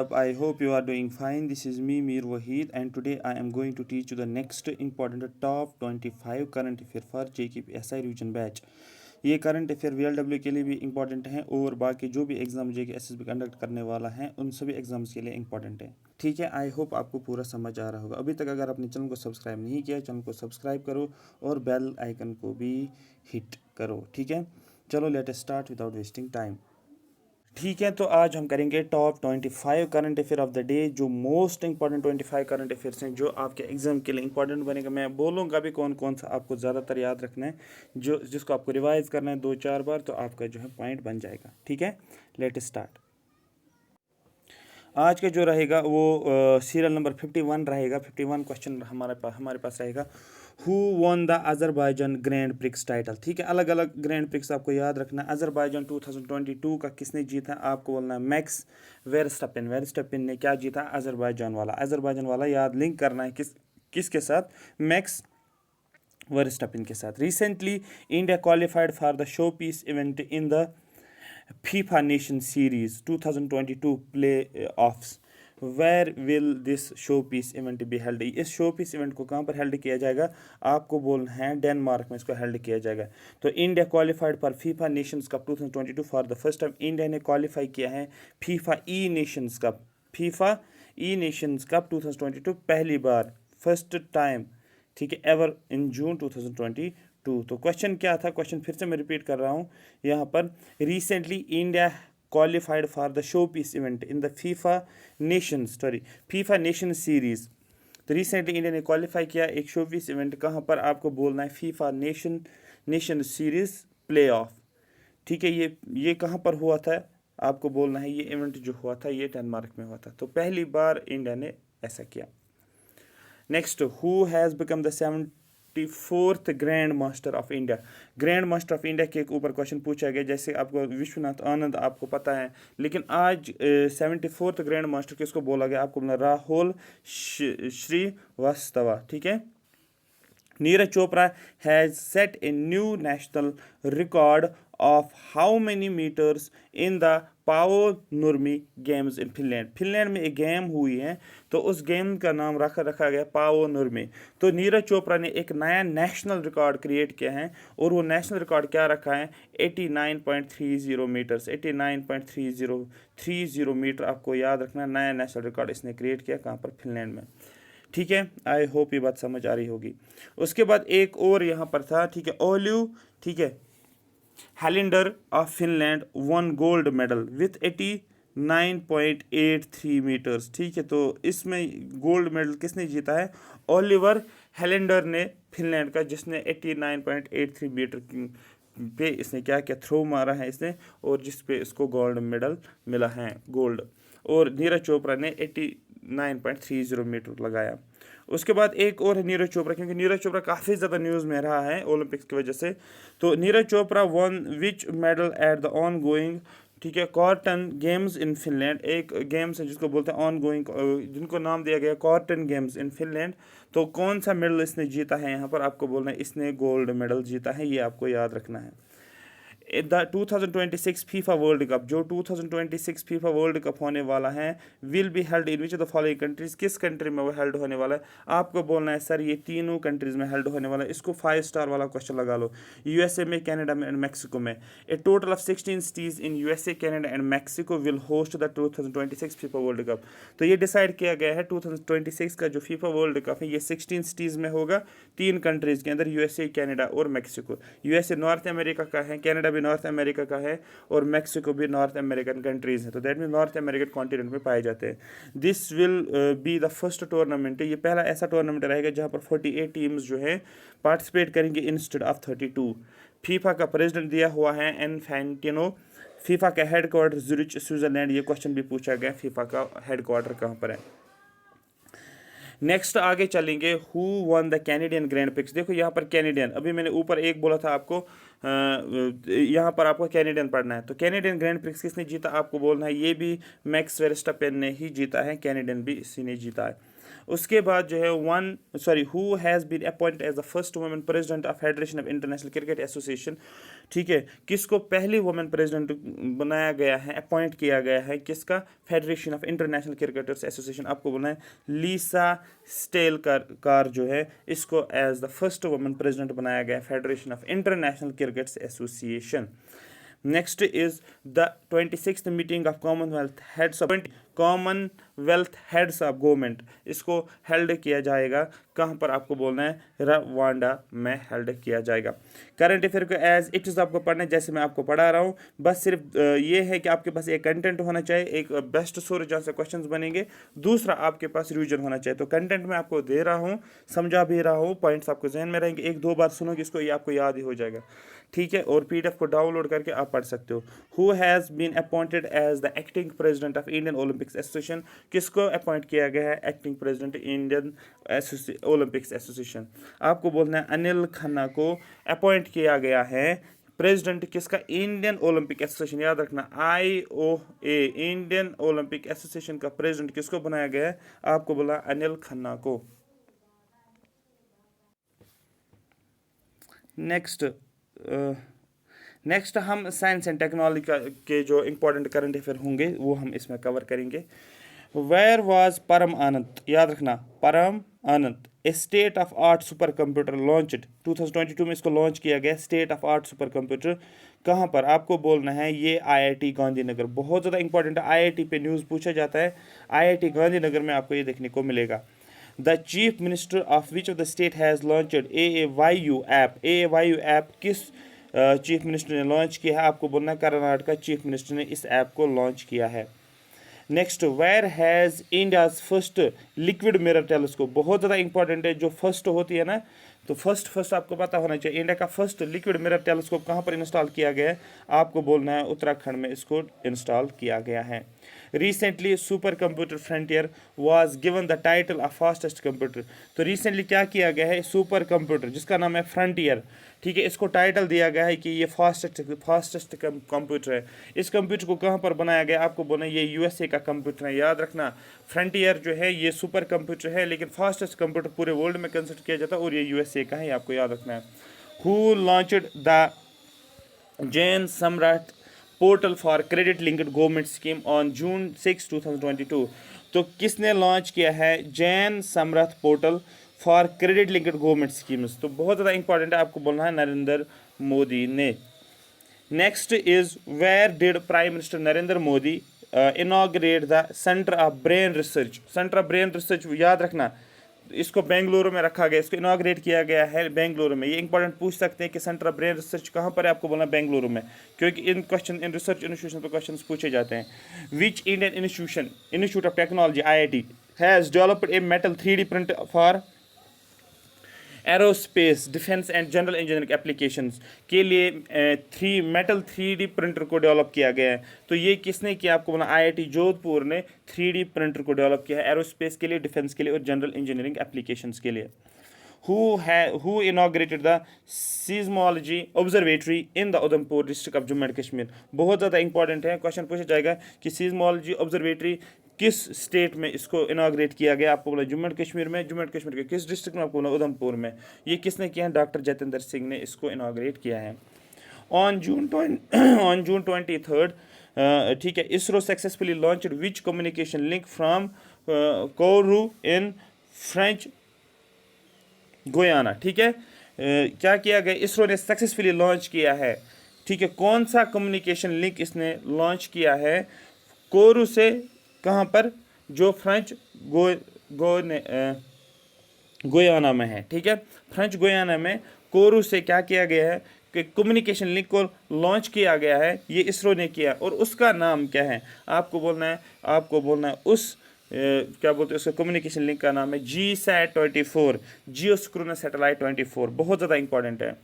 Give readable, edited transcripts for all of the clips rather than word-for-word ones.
up? I hope you are doing fine. This is me, Mir Wahid, and today I am going to teach you the next important top 25 current affair for JK SI Revision Batch. ये current affair VLW के लिए भी important हैं और बाकी जो भी exam JK SSB conduct करने वाला है उन सभी एग्ज़ाम्स के लिए इंपॉर्टेंट है। ठीक है, आई होप आपको पूरा समझ आ रहा होगा। अभी तक अगर आपने चैनल को सब्सक्राइब नहीं किया, चैनल को सब्सक्राइब करो और बेल आइकन को भी हिट करो। ठीक है, चलो let us start without wasting time. ठीक है, तो आज हम करेंगे top 25 current affair of the day, जो मोस्ट इंपॉर्टेंट 25 करंट अफेयर्स हैं जो आपके एग्जाम के लिए इंपॉर्टेंट बनेगा। मैं बोलूँगा भी कौन कौन सा आपको ज़्यादातर याद रखना है, जिसको आपको रिवाइज करना है 2-4 बार, तो आपका जो है पॉइंट बन जाएगा। ठीक है, लेट स्टार्ट। आज का जो रहेगा वो सीरियल नंबर 51 रहेगा। 51 क्वेश्चन हमारे पास रहेगा। Who won the Azerbaijan grand prix title. ठीक है, अलग अलग ग्रैंड प्रिक्स आपको याद रखना है। अजरबैजान 2022 का किसने जीता, आपको बोलना है मैक्स वेरस्टैपेन। वेरस्टैपेन ने क्या जीता, अजरबैजान वाला याद लिंक करना है किसके साथ, मैक्स वेरस्टैपेन के साथ। Recently India qualified for the showpiece event in the FIFA Nation Series 2022 playoffs. Where will this showpiece event be held? इस showpiece event को कहाँ पर हेल्ड किया जाएगा, आपको बोलना है डेनमार्क में इसको हेल्ड किया जाएगा। तो India qualified for FIFA Nations cup 2022 for the first time. India ने क्वालिफाई किया है फीफा ई नेशंस कप 2022 पहली बार, फर्स्ट टाइम। ठीक है, एवर इन जून 2022। तो क्वेश्चन क्या था, क्वेश्चन फिर से मैं रिपीट कर रहा हूँ यहाँ पर। Recently India qualified for the showpiece event in the FIFA Nation Series. तो रिसेंटली इंडिया ने क्वालिफाई किया एक शो पीस इवेंट, कहाँ पर, आपको बोलना है FIFA Nation series play of. ठीक है, ये कहाँ पर हुआ था, आपको बोलना है ये इवेंट जो हुआ था ये डेनमार्क में हुआ था। तो पहली बार इंडिया ने ऐसा किया। Next, who has become the 74th grand master of India. Grand master of India के ऊपर क्वेश्चन पूछा गया, जैसे आपको विश्वनाथ आनंद आपको पता है, लेकिन आज 74th ग्रैंड मास्टर किसको बोला गया, आपको बोला राहुल श्रीवास्तव। ठीक है, Neeraj Chopra has set a new national record of how many metres in the Paavo Nurmi Games in Finland में एक गेम हुई है, तो उस गेम का नाम रखा गया पावो नुर्मी। तो नीरज चोपड़ा ने एक नया नेशनल रिकॉर्ड क्रिएट किया है, और वो नेशनल रिकॉर्ड क्या रखा है, 89.30 मीटर्स। 89.30 मीटर आपको याद रखना, नया नेशनल रिकॉर्ड इसने क्रिएट किया, कहाँ पर, फिनलैंड में। ठीक है, आई होप ये बात समझ आ रही होगी। उसके बाद एक और यहाँ पर था, ठीक है, ओलिव, ठीक है, Helander of Finland won gold medal with 89.83 meters. ठीक है, तो इसमें गोल्ड मेडल किसने जीता है, ओलिवर हैलेंडर ने, फिनलैंड का, जिसने 89.83 मीटर पे इसने क्या किया, थ्रो मारा है इसने, और जिस पे इसको गोल्ड मेडल मिला है, गोल्ड। और नीरज चोपड़ा ने 89.30 मीटर लगाया। उसके बाद एक और है नीरज चोपड़ा, क्योंकि नीरज चोपड़ा काफ़ी ज़्यादा न्यूज़ में रहा है ओलंपिक्स की वजह से। तो Neeraj Chopra one which medal at the on going, ठीक है, कॉर्टन गेम्स इन फिनलैंड। एक गेम्स है जिसको बोलते हैं ऑन गोइंग, जिनको नाम दिया गया कॉर्टन गेम्स इन फिनलैंड। तो कौन सा मेडल इसने जीता है, यहाँ पर आपको बोलना है इसने गोल्ड मेडल जीता है, ये आपको याद रखना है। द 2026 फीफा वर्ल्ड कप, जो 2026 फीफा वर्ल्ड कप होने वाला है, will be held in which of the following countries. किस कंट्री में वो हेल्ड होने वाला है, आपको बोलना है सर ये तीनों कंट्रीज में हेल्ड होने वाला है। इसको 5 स्टार वाला क्वेश्चन लगा लो। यूएसए में, कनाडा में एंड मैक्सिको में। A total of 16 cities in USA, Canada and Mexico will host the 2026 FIFA World Cup. तो ये डिसाइड किया गया है 2026 का जो फीफा वर्ल्ड कप है ये 16 सिटीज़ में होगा, 3 कंट्रीज़ के अंदर, यूएसए, कनाडा और मैक्सिको। यूएसए नॉर्थ अमेरिका का है, कनाडा भी नॉर्थ अमेरिका का है, और मैक्सिको भी नॉर्थ अमेरिकन कंट्रीज़ है। तो that mean north American continent में पाए जाते हैं। This will be the first tournament. ये पहला ऐसा टूर्नामेंट रहेगा जहाँ पर 48 टीम्स जो है पार्टिसिपेट करेंगे इंस्टेड ऑफ 32। फीफा का प्रेसिडेंट दिया हुआ है इन्फैंटिनो। फीफा का हेडक्वार्टर ज़ुरिच, स्विट्ज़रलैंड। ये क्वेश्चन भी पूछा गया, फीफा का हेडक्वार्टर कहाँ पर है। नेक्स्ट आगे चलेंगे, who one the Canadian grand prix. देखो यहाँ पर कैनेडियन, अभी मैंने ऊपर एक बोला था आपको, यहाँ पर आपको कैनेडियन पढ़ना है। तो कैनेडियन ग्रैंड प्रिक्स किसने जीता, आपको बोलना है ये भी मैक्स वेरस्टैपेन ने ही जीता है, कैनेडियन भी इसी ने जीता है। उसके बाद जो है who has been appointed as the first women president of Federation of International Cricket Association, ठीक है, किसको पहली वुमेन प्रेसिडेंट बनाया गया है, अपॉइंट किया गया है, किसका, Federation of International Cricketers Association, आपको बोलना है लीसा स्टेलकार जो है इसको as the first women president बनाया गया Federation of International Cricket Association. Next is the 26th meeting of Commonwealth Heads of Government, इसको हेल्ड किया जाएगा कहाँ पर, आपको बोलना है रवांडा में हेल्ड किया जाएगा। करंट अफेयर को एज इट इज़ आपको पढ़ना है जैसे मैं आपको पढ़ा रहा हूँ, बस सिर्फ ये है कि आपके पास एक कंटेंट होना चाहिए, एक बेस्ट सोर्स जहाँ से क्वेश्चंस बनेंगे, दूसरा आपके पास रिवीजन होना चाहिए। तो कंटेंट मैं आपको दे रहा हूँ, समझा भी रहा हूँ, पॉइंट्स आपको जहन में रहेंगे, एक दो बार सुनोगे इसको, ये आपको याद ही हो जाएगा, ठीक है। और पीडीएफ को डाउनलोड करके आप पढ़ सकते हो। Who has been appointed as the acting president of Indian Olympics Association, किसको अपॉइंट किया गया है acting president Indian Olympics Association, आपको बोलना है अनिल खन्ना को अपॉइंट किया गया है प्रेसिडेंट किसका, इंडियन ओलंपिक एसोसिएशन, याद रखना IOA इंडियन ओलंपिक एसोसिएशन का प्रेसिडेंट किसको बनाया गया है, आपको बोला अनिल खन्ना को। नेक्स्ट हम साइंस एंड टेक्नोलॉजी के जो इंपॉर्टेंट करंट अफेयर होंगे वो हम इसमें कवर करेंगे। वेयर वाज परम आनंद, याद रखना Param Anand, a state of art super computer launched 2022 में इसको लॉन्च किया गया, state of art super computer कहाँ पर, आपको बोलना है ये IIT गांधीनगर, बहुत ज़्यादा इंपॉर्टेंट है, IIT पे न्यूज़ पूछा जाता है, IIT गांधीनगर में आपको ये देखने को मिलेगा। The chief minister of which of the state has launched AAYU app, AAYU app किस चीफ मिनिस्टर ने लॉन्च किया है, आपको बोलना कर्नाटक का चीफ मिनिस्टर ने इस ऐप को लॉन्च किया है। Next, where has India's first liquid mirror telescope, बहुत ज़्यादा इंपॉर्टेंट है, जो फर्स्ट होती है ना, तो फर्स्ट आपको पता होना चाहिए, इंडिया का फर्स्ट लिक्विड मिरर टेलीस्कोप कहाँ पर इंस्टॉल किया गया है, आपको बोलना है उत्तराखंड में इसको इंस्टॉल किया गया है। Recently super computer frontier was given the title of fastest computer, तो रिसेंटली क्या किया गया है, सुपर कंप्यूटर जिसका नाम है फ्रंटियर, ठीक है, इसको टाइटल दिया गया है कि ये फास्टेस्ट कंप्यूटर है। इस कंप्यूटर को कहाँ पर बनाया गया, आपको बोलना ये USA का कंप्यूटर है, याद रखना फ्रंटियर जो है ये सुपर कंप्यूटर है, लेकिन फास्टेस्ट कंप्यूटर पूरे वर्ल्ड में कंसिडर किया जाता है और ये USA का है, आपको याद रखना है। Who launched the Jan Samarth portal for credit linked government scheme on June 6, 2022, तो किसने लॉन्च किया है Jan Samarth portal for credit linked government schemes, तो बहुत ज़्यादा इंपॉर्टेंट है, आपको बोलना है नरेंद्र मोदी ने। Next is where did prime minister Narendra Modi inaugurate the Centre of Brain Research, Centre of Brain Research याद रखना, इसको बेंगलुरु में रखा गया, इसको इनॉग्रेट किया गया है बेंगलुरु में। ये इंपॉर्टेंट पूछ सकते हैं कि सेंटर ऑफ ब्रेन रिसर्च कहाँ पर है, आपको बोलना बेंगलुरु में, क्योंकि इन रिसर्च इंस्टीट्यूशन पर क्वेश्चन पूछे जाते हैं। Which Indian institute of technology IIT has developed a metal 3D print for aerospace defence and general engineering applications के लिए मेटल 3D प्रिंटर को डेवलप किया गया है, तो ये किसने किया, आपको बोला IIT जोधपुर ने 3D प्रिंटर को डेवलप किया है एरोस्पेस के लिए, डिफेंस के लिए और जनरल इंजीनियरिंग एप्लीकेशंस के लिए। Who inaugurated the seismology observatory in the Udhampur district of Jammu and Kashmir, बहुत ज़्यादा इंपॉर्टेंट है, क्वेश्चन पूछा जाएगा कि सीज्मोलॉजी ऑब्जर्वेटरी किस स्टेट में इसको इनॉग्रेट किया गया, आपको बोला जम्मू एंड कश्मीर में, जम्मू एंड कश्मीर के किस डिस्ट्रिक्ट में, आपको बोला उधमपुर में। ये किसने किया है, डॉक्टर जितेंद्र सिंह ने इसको इनॉग्रेट किया है। ऑन जून 23, ठीक है, ISRO successfully launched which communication link from Kourou in French Guiana, ठीक है, क्या किया गया, इसरो ने सक्सेसफुली लॉन्च किया है, ठीक है, कौन सा कम्युनिकेशन लिंक इसने लॉन्च किया है, कोरू से कहाँ पर, जो फ्रेंच गुयाना में है, ठीक है, फ्रेंच गुयाना में कोरू से क्या किया गया है कि कम्युनिकेशन लिंक को लॉन्च किया गया है, ये इसरो ने किया, और उसका नाम क्या है, आपको बोलना है उस क्या बोलते हैं उसका कम्युनिकेशन लिंक का नाम है GSAT-24, जियोस्क्रोनस सैटेलाइट 24, बहुत ज़्यादा इंपॉर्टेंट है।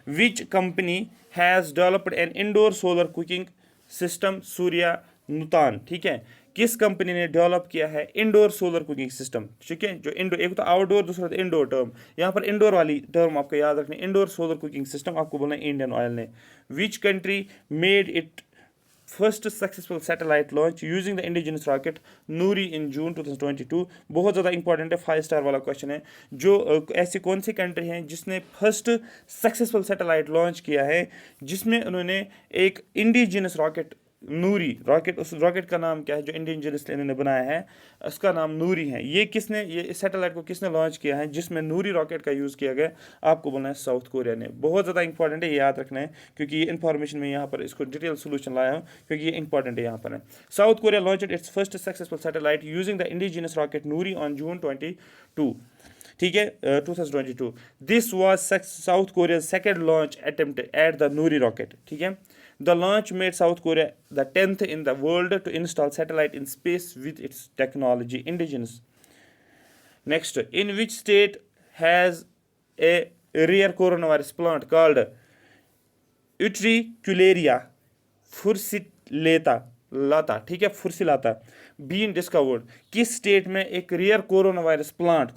Which company has developed an indoor solar cooking system Surya Nutan, ठीक है, किस कंपनी ने डेवलप किया है इंडोर सोलर कुकिंग सिस्टम, ठीक है, जो इंडोर, एक तो आउटडोर दूसरा इंडोर टर्म, यहाँ पर इंडोर वाली टर्म आपको याद रखनी, इंडोर सोलर कुकिंग सिस्टम, आपको बोलना है इंडियन ऑयल ने। Which country made it first successful satellite launch using the indigenous rocket Nuri in June 2022। बहुत ज़्यादा इंपॉर्टेंट है, 5 स्टार वाला क्वेश्चन है। जो ऐसी कौन सी कंट्री है जिसने फर्स्ट सक्सेसफुल सैटेलाइट लॉन्च किया है, जिसमें उन्होंने एक इंडिजिनस रॉकेट नूरी रॉकेट, उस रॉकेट का नाम क्या है जो इंडिजिनसली इन्होंने बनाया है, उसका नाम नूरी है। ये किसने, ये इस सैटेलाइट को किसने लॉन्च किया है जिसमें नूरी रॉकेट का यूज़ किया गया? आपको बोलना है साउथ कोरिया ने। बहुत ज़्यादा इंपॉर्टेंट है, ये याद रखना है, क्योंकि ये इन्फॉर्मेशन में यहाँ पर इसको डिटेल सोल्यूशन लाया हूँ, क्योंकि ये इंपॉर्टेंट है यहाँ पर है। South Korea launch its first successful satellite using the indigenous rocket Noori on June 22, ठीक है, 2022। This was south Korea second launch attempt at the Noori rocket, ठीक है। The launch made South Korea the 10th in the world to install satellite in space with its technology indigenous. Next, in which state has a rare coronavirus plant called Utricularia furcillata, ठीक है, फुर्सिलाता, been discovered? किस state में एक rare corona virus plant,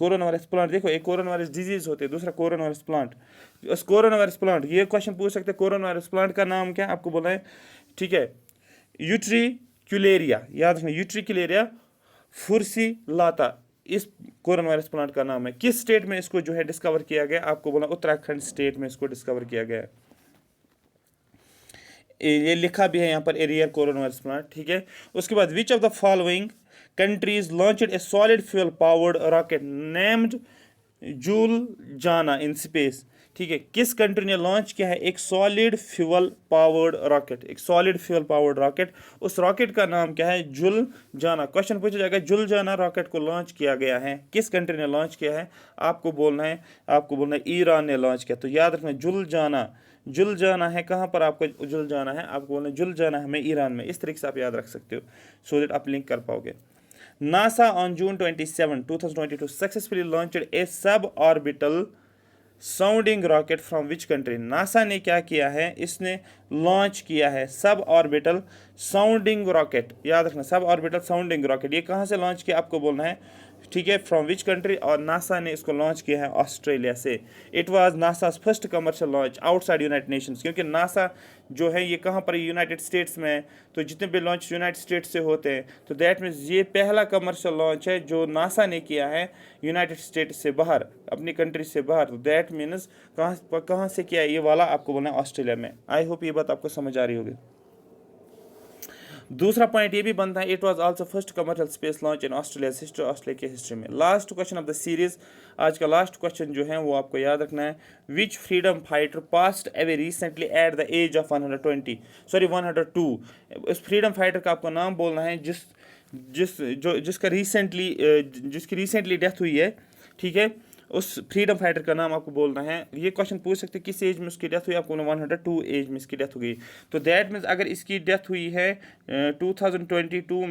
देखो एक corona virus disease होते हैं, दूसरा कोरोना वायरस प्लांट। उस कोरोना वायरस प्लांट, ये क्वेश्चन पूछ सकते हैं, कोरोना वायरस प्लांट का नाम क्या है, आपको बोला है, ठीक है, यूट्रिक्युलेरिया, याद रखना, यूट्रिक्युलेरिया फुर्सिलाता इस कोरोना वायरस प्लांट का नाम है। किस स्टेट में इसको जो है डिस्कवर किया गया? आपको बोला उत्तराखंड स्टेट में इसको डिस्कवर किया गया है। ये लिखा भी है यहाँ पर, एरियर कोरोना वायरस प्लांट, ठीक है। उसके बाद which of the following countries launched A solid fuel powered rocket named joule जाना इन स्पेस, ठीक है। किस कंट्री ने लॉन्च किया है एक सॉलिड फ्यूल पावर्ड रॉकेट, एक सॉलिड फ्यूल पावर्ड रॉकेट? उस रॉकेट का नाम क्या है? जुल जाना। क्वेश्चन पूछा जाएगा, जुल जाना रॉकेट को लॉन्च किया गया है, किस कंट्री ने लॉन्च किया है? आपको बोलना है ईरान ने लॉन्च किया। तो याद रखना, जुल जाना है कहाँ पर आपको जुल जाना है? आपको बोलना जुल जाना है हमें ईरान में। इस तरीके से आप याद रख सकते हो, सो दैट आप लिंक कर पाओगे। NASA on June 27, 2022 successfully launched A sub orbital sounding rocket from which country? NASA ने क्या किया है? इसने लॉन्च किया है सब ऑर्बिटल साउंडिंग रॉकेट। याद रखना, सब ऑर्बिटल साउंडिंग रॉकेट, ये कहाँ से लॉन्च किया आपको बोलना है, ठीक है, फ्रॉम विच कंट्री? और नासा ने इसको लॉन्च किया है ऑस्ट्रेलिया से। It was NASA's first commercial launch outside United Nations, क्योंकि नासा जो है ये कहाँ पर, यूनाइटेड स्टेट्स में है, तो जितने भी लॉन्च यूनाइटेड स्टेट्स से होते हैं, तो दैट मीन्स ये पहला कमर्शियल लॉन्च है जो नासा ने किया है यूनाइटेड स्टेट्स से बाहर, अपनी कंट्री से बाहर। तो दैट मीन्स कहाँ से किया है ये वाला? आपको बोलना है ऑस्ट्रेलिया में। आई होप ये बात आपको समझ आ रही होगी। दूसरा पॉइंट ये भी बनता है, it was also first commercial space launch in Australia history, Australia की हिस्ट्री में। Last question of the series, आज का लास्ट क्वेश्चन जो है वो आपको याद रखना है। Which freedom fighter passed away recently at the age of 102? उस फ्रीडम फाइटर का आपको नाम बोलना है जिसकी रिसेंटली डेथ हुई है, ठीक है। उस फ्रीडम फाइटर का नाम आपको बोलना है। ये क्वेश्चन पूछ सकते हैं किस एज में उसकी डेथ हुई, आपको 102 एज में इसकी डेथ हो गई। तो दैट मीन्स अगर इसकी डेथ हुई है 2022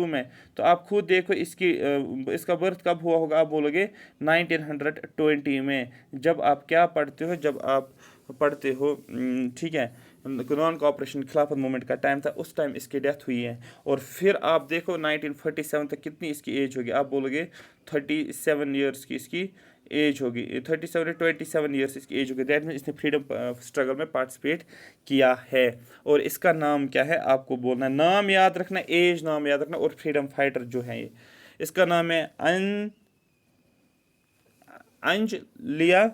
में, तो आप खुद देखो इसका बर्थ कब हुआ होगा? आप बोलोगे 1920 में। जब आप क्या पढ़ते हो, जब आप पढ़ते हो, ठीक है, नॉन कोऑपरेशन खिलाफत मूवमेंट का टाइम था, उस टाइम इसकी डेथ हुई है। और फिर आप देखो 1947 तक कितनी इसकी एज होगी? आप बोलोगे 37 ईयर्स की इसकी एज होगी, 27 ईयर्स इसकी एज होगी। दैट मीन इसने फ्रीडम स्ट्रगल में पार्टिसिपेट किया है। और इसका नाम क्या है? आपको बोलना है, नाम याद रखना, एज नाम याद रखना, और फ्रीडम फाइटर जो है ये, इसका नाम है अंजलिया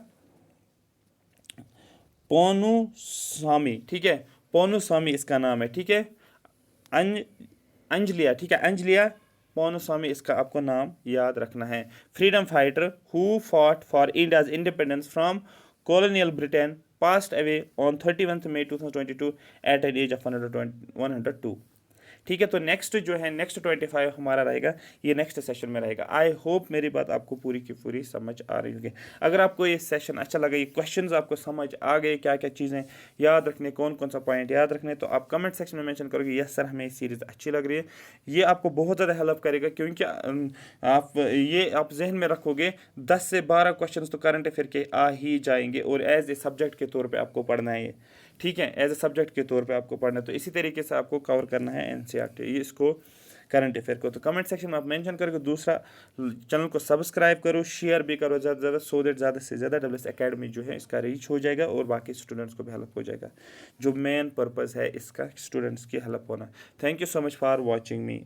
पोनुसामी, ठीक है, पोनुसामी इसका नाम है, ठीक है, अंजलिया, ठीक है, अंजलिया पोनुसामी इसका आपको नाम याद रखना है। Freedom fighter who fought for India's independence from colonial Britain passed away on 31 May 2022 at an age of 102, ठीक है। तो नेक्स्ट जो है, नेक्स्ट 25 हमारा रहेगा, ये नेक्स्ट सेशन में रहेगा। आई होप मेरी बात आपको पूरी की पूरी समझ आ रही होगी। अगर आपको ये सेशन अच्छा लगा, ये क्वेश्चंस आपको समझ आ गए, क्या क्या चीज़ें याद रखने, कौन कौन सा पॉइंट याद रखने, तो आप कमेंट सेक्शन में मेंशन करोगे यस सर हमें ये सीरीज़ अच्छी लग रही है। ये आपको बहुत ज़्यादा हेल्प करेगा, क्योंकि आप जहन में रखोगे 10 से 12 क्वेश्चन तो करंट अफेयर के आ ही जाएंगे, और एज ए सब्जेक्ट के तौर पर आपको पढ़ना है ये, ठीक है, एज ए सब्जेक्ट के तौर पे आपको पढ़ना है। तो इसी तरीके से आपको कवर करना है एनसीईआरटी, इसको करंट अफेयर को। तो कमेंट सेक्शन में आप मेंशन करोगे। दूसरा, चैनल को सब्सक्राइब करो, शेयर भी करो ज़्यादा से ज़्यादा, सो दैट ज़्यादा से ज़्यादा WS एकेडमी जो है इसका रीच हो जाएगा और बाकी स्टूडेंट्स को भी हेल्प हो जाएगा। जो मेन पर्पज़ है इसका, स्टूडेंट्स की हेल्प होना। Thank you so much for watching me.